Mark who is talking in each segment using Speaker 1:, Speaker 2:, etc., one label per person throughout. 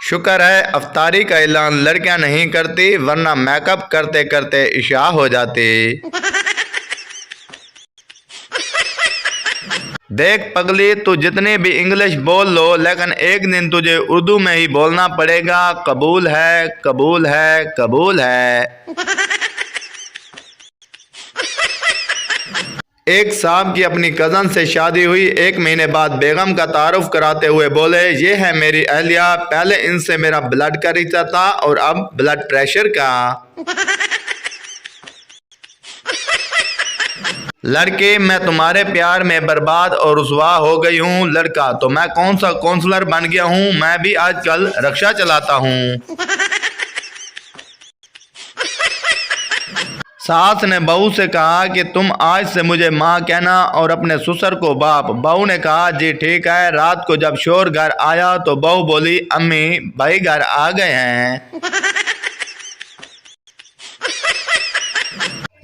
Speaker 1: शुक्र है अफ्तारी का ऐलान लड़कियां नहीं करती, वरना मेकअप करते करते इशा हो जाती। देख पगली, तू जितनी भी इंग्लिश बोल लो, लेकिन एक दिन तुझे उर्दू में ही बोलना पड़ेगा। कबूल है, कबूल है, कबूल है। एक साहब की अपनी कज़न से शादी हुई। 1 महीने बाद बेगम का तारुफ कराते हुए बोले, ये है मेरी अहलिया, पहले इनसे मेरा ब्लड का रिश्ता था और अब ब्लड प्रेशर का। लड़के, मैं तुम्हारे प्यार में बर्बाद और रुसवा हो गई हूँ। लड़का, तो मैं कौन सा काउंसलर बन गया हूँ, मैं भी आजकल रक्षा चलाता हूँ। सास ने बहू से कहा कि तुम आज से मुझे माँ कहना और अपने ससुर को बाप। बहू ने कहा, जी ठीक है। रात को जब शोर घर आया तो बहू बोली, अम्मी भाई घर आ गए हैं।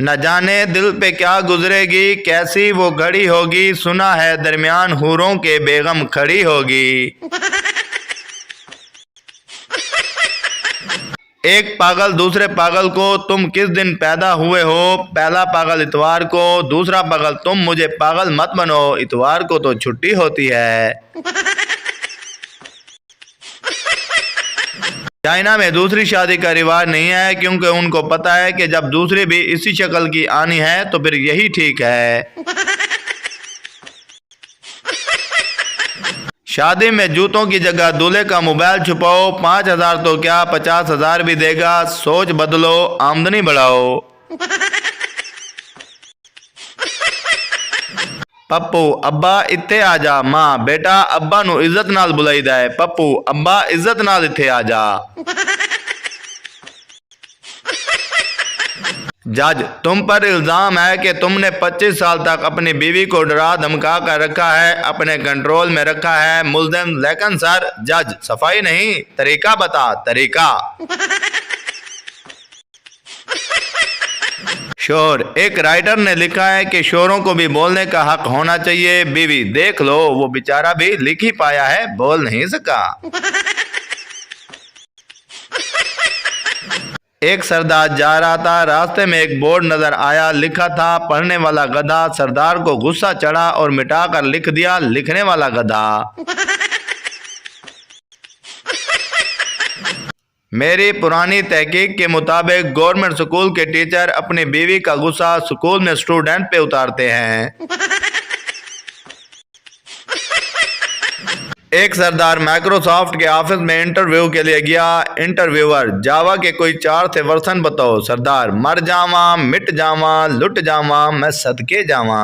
Speaker 1: न जाने दिल पे क्या गुजरेगी, कैसी वो घड़ी होगी, सुना है दरमियान हूरों के बेगम खड़ी होगी। एक पागल दूसरे पागल को, तुम किस दिन पैदा हुए हो? पहला पागल इतवार को, दूसरा पागल, तुम मुझे पागल मत बनो, इतवार को तो छुट्टी होती है। चाइना में दूसरी शादी का रिवाज नहीं है, क्योंकि उनको पता है कि जब दूसरी भी इसी शक्ल की आनी है तो फिर यही ठीक है। शादी में जूतों की जगह दूल्हे का मोबाइल छुपाओ। 5,000 तो क्या 50,000 भी देगा। सोच बदलो, आमदनी बढ़ाओ। पप्पू, अब्बा इत्थे आजा। मां, बेटा अब्बा नु इज्जत नाल बुलाईदा है। पप्पू, अब्बा इज्जत नाल इत्थे आजा। जज, तुम पर इल्जाम है कि तुमने 25 साल तक अपनी बीवी को डरा धमका कर रखा है, अपने कंट्रोल में रखा है। मुल्जिम, लेकिन सर। जज, सफाई नहीं, तरीका बता, तरीका। शोर, एक राइटर ने लिखा है कि शोरों को भी बोलने का हक होना चाहिए। बीवी, देख लो वो बेचारा भी लिख ही पाया है, बोल नहीं सका। एक सरदार जा रहा था, रास्ते में एक बोर्ड नजर आया, लिखा था, पढ़ने वाला गधा। सरदार को गुस्सा चढ़ा और मिटाकर लिख दिया, लिखने वाला गधा। मेरी पुरानी तहकीक के मुताबिक गवर्नमेंट स्कूल के टीचर अपनी बीवी का गुस्सा स्कूल में स्टूडेंट पे उतारते हैं। एक सरदार माइक्रोसॉफ्ट के ऑफिस में इंटरव्यू के लिए गया। इंटरव्यूअर, जावा के कोई 4 से वर्जन बताओ। सरदार, मर जावा, मिट जावा, लुट जावा, मैं सदके जावा।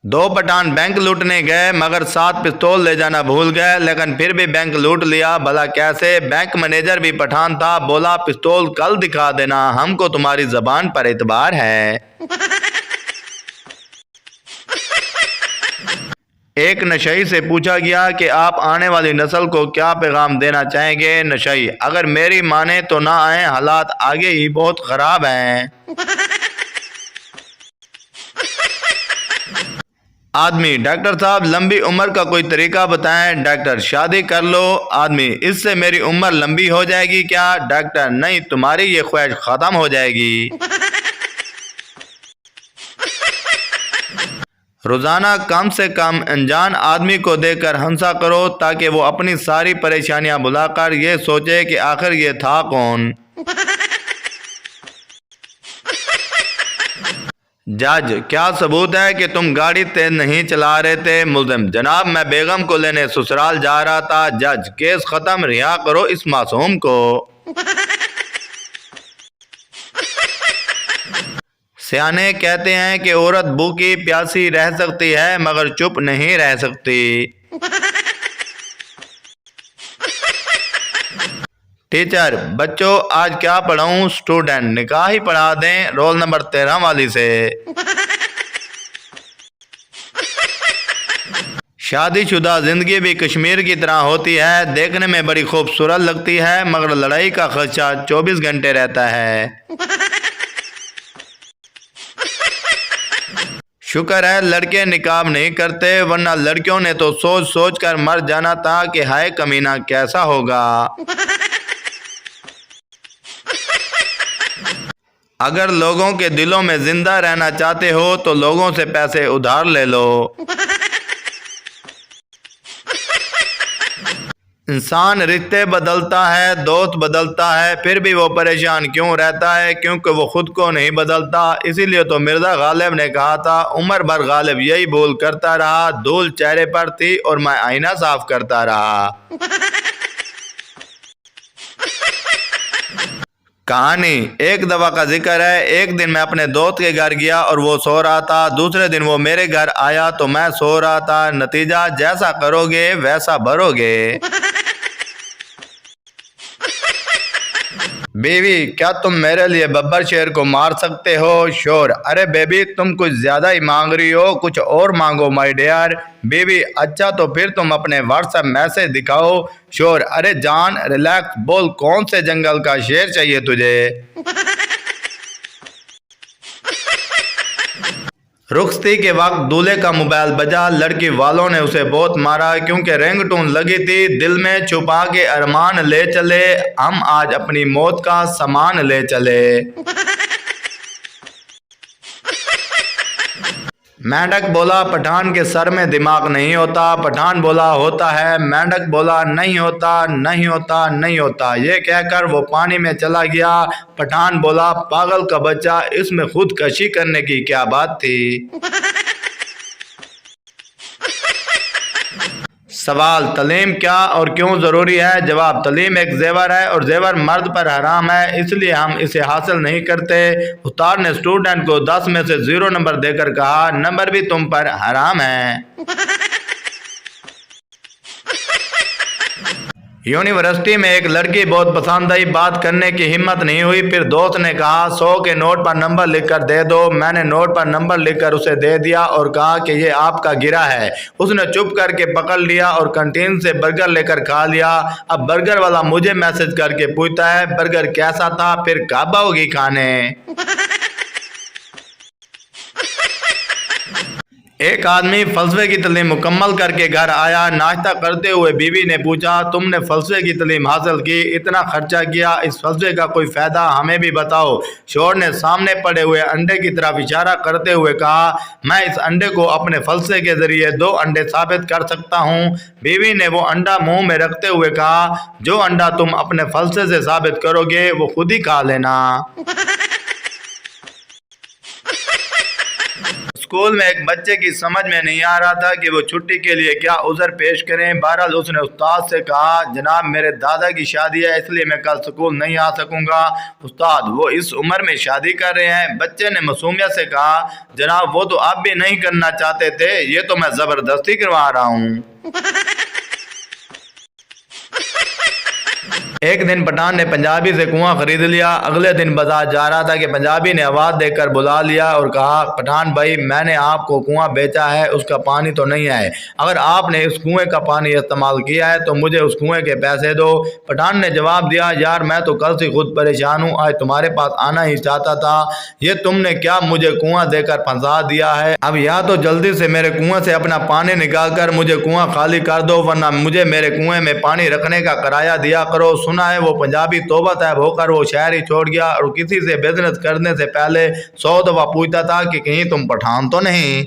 Speaker 1: 2 पठान बैंक लूटने गए, मगर 7 पिस्तौल ले जाना भूल गए, लेकिन फिर भी बैंक लूट लिया। भला कैसे? बैंक मैनेजर भी पठान था, बोला, पिस्तौल कल दिखा देना, हमको तुम्हारी जबान पर एतबार है। एक नशई से पूछा गया कि आप आने वाली नस्ल को क्या पैगाम देना चाहेंगे? नशई, अगर मेरी माने तो ना आए, हालात आगे ही बहुत खराब हैं। आदमी, डॉक्टर साहब लंबी उम्र का कोई तरीका बताएं। डॉक्टर, शादी कर लो। आदमी, इससे मेरी उम्र लंबी हो जाएगी क्या? डॉक्टर, नहीं, तुम्हारी ये ख्वाहिश खत्म हो जाएगी। रोजाना कम से कम अनजान आदमी को देखकर हंसा करो, ताकि वो अपनी सारी परेशानियां भुलाकर ये सोचे कि आखिर ये था कौन। जज, क्या सबूत है कि तुम गाड़ी तेज नहीं चला रहे थे? मुल्जिम, जनाब मैं बेगम को लेने ससुराल जा रहा था। जज, केस खत्म, रिहा करो इस मासूम को। सियाने कहते हैं कि औरत भूखी प्यासी रह सकती है, मगर चुप नहीं रह सकती। टीचर, बच्चों आज क्या पढ़ाऊं? स्टूडेंट, निकाह ही पढ़ा दें, रोल नंबर 13 वाली से। शादीशुदा जिंदगी भी कश्मीर की तरह होती है, देखने में बड़ी खूबसूरत लगती है, मगर लड़ाई का खर्चा 24 घंटे रहता है। शुक्र है लड़के निकाब नहीं करते, वरना लड़कियों ने तो सोच सोच कर मर जाना था कि हाय कमीना कैसा होगा। अगर लोगों के दिलों में जिंदा रहना चाहते हो तो लोगों से पैसे उधार ले लो। इंसान रिश्ते बदलता है, दोस्त बदलता है, फिर भी वो परेशान क्यों रहता है? क्योंकि वो खुद को नहीं बदलता। इसीलिए तो मिर्ज़ा गालिब ने कहा था, उम्र भर गालिब यही भूल करता रहा, धूल चेहरे पर थी और मैं आईना साफ करता रहा। कहानी, एक दफा का जिक्र है। एक दिन मैं अपने दोस्त के घर गया और वो सो रहा था। दूसरे दिन वो मेरे घर आया तो मैं सो रहा था। नतीजा, जैसा करोगे वैसा भरोगे। बीवी, क्या तुम मेरे लिए बब्बर शेर को मार सकते हो? शोर, अरे बेबी तुम कुछ ज्यादा ही मांग रही हो, कुछ और मांगो माय डियर। बीवी, अच्छा तो फिर तुम अपने व्हाट्सएप मैसेज दिखाओ। शोर, अरे जान रिलैक्स, बोल कौन से जंगल का शेर चाहिए तुझे? रुखसती के वक्त दूल्हे का मोबाइल बजा। लड़की वालों ने उसे बहुत मारा क्योंकि रिंगटोन लगी थी। दिल में छुपा के अरमान ले चले, हम आज अपनी मौत का सामान ले चले। मेंढक बोला, पठान के सर में दिमाग नहीं होता। पठान बोला, होता है। मेंढक बोला, नहीं होता, नहीं होता, नहीं होता। ये कहकर वो पानी में चला गया। पठान बोला, पागल का बच्चा, इसमें खुदकशी करने की क्या बात थी? सवाल, तलीम क्या और क्यों ज़रूरी है? जवाब, तलीम एक जेवर है और जेवर मर्द पर हराम है, इसलिए हम इसे हासिल नहीं करते। उस्ताद ने स्टूडेंट को 10 में से 0 नंबर देकर कहा, नंबर भी तुम पर हराम है। यूनिवर्सिटी में एक लड़की बहुत पसंद आई, बात करने की हिम्मत नहीं हुई। फिर दोस्त ने कहा, 100 के नोट पर नंबर लिखकर दे दो। मैंने नोट पर नंबर लिखकर उसे दे दिया और कहा कि ये आपका गिरा है। उसने चुप करके पकड़ लिया और कैंटीन से बर्गर लेकर खा लिया। अब बर्गर वाला मुझे मैसेज करके पूछता है, बर्गर कैसा था? फिर कब आओगी खाने? एक आदमी फलसफे की तालीम मुकम्मल करके घर आया। नाश्ता करते हुए बीवी ने पूछा, तुमने फलसफे की तालीम हासिल की, इतना खर्चा किया, इस फलसफे का कोई फ़ायदा हमें भी बताओ। शोर ने सामने पड़े हुए अंडे की तरफ इशारा करते हुए कहा, मैं इस अंडे को अपने फलसफे के ज़रिए 2 अंडे साबित कर सकता हूँ। बीवी ने वो अंडा मुँह में रखते हुए कहा, जो अंडा तुम अपने फलसफे से साबित करोगे वो खुद ही खा लेना। स्कूल में एक बच्चे की समझ में नहीं आ रहा था कि वो छुट्टी के लिए क्या उज़र पेश करें। बहरहाल उसने उस्ताद से कहा, जनाब मेरे दादा की शादी है, इसलिए मैं कल स्कूल नहीं आ सकूंगा। उस्ताद, वो इस उम्र में शादी कर रहे हैं? बच्चे ने मासूमियत से कहा, जनाब वो तो आप भी नहीं करना चाहते थे, ये तो मैं ज़बरदस्ती करवा रहा हूँ। एक दिन पठान ने पंजाबी से कुआं खरीद लिया। अगले दिन बाजार जा रहा था कि पंजाबी ने आवाज़ देकर बुला लिया और कहा, पठान भाई मैंने आपको कुआं बेचा है, उसका पानी तो नहीं है। अगर आपने इस कुएं का पानी इस्तेमाल किया है तो मुझे उस कुएं के पैसे दो। पठान ने जवाब दिया, यार मैं तो कल से खुद परेशान हूँ, आज तुम्हारे पास आना ही चाहता था, ये तुमने क्या मुझे कुआं देकर फंसा दिया है? अब या तो जल्दी से मेरे कुएं से अपना पानी निकाल कर मुझे कुआं खाली कर दो, वरना मुझे मेरे कुएं में पानी रखने का किराया दिया करो। सुना है वो पंजाबी तौबा तैब होकर वो शहर ही छोड़ गया और किसी से बिजनेस करने से पहले 100 दफा पूछता था कि कहीं तुम पठान तो नहीं।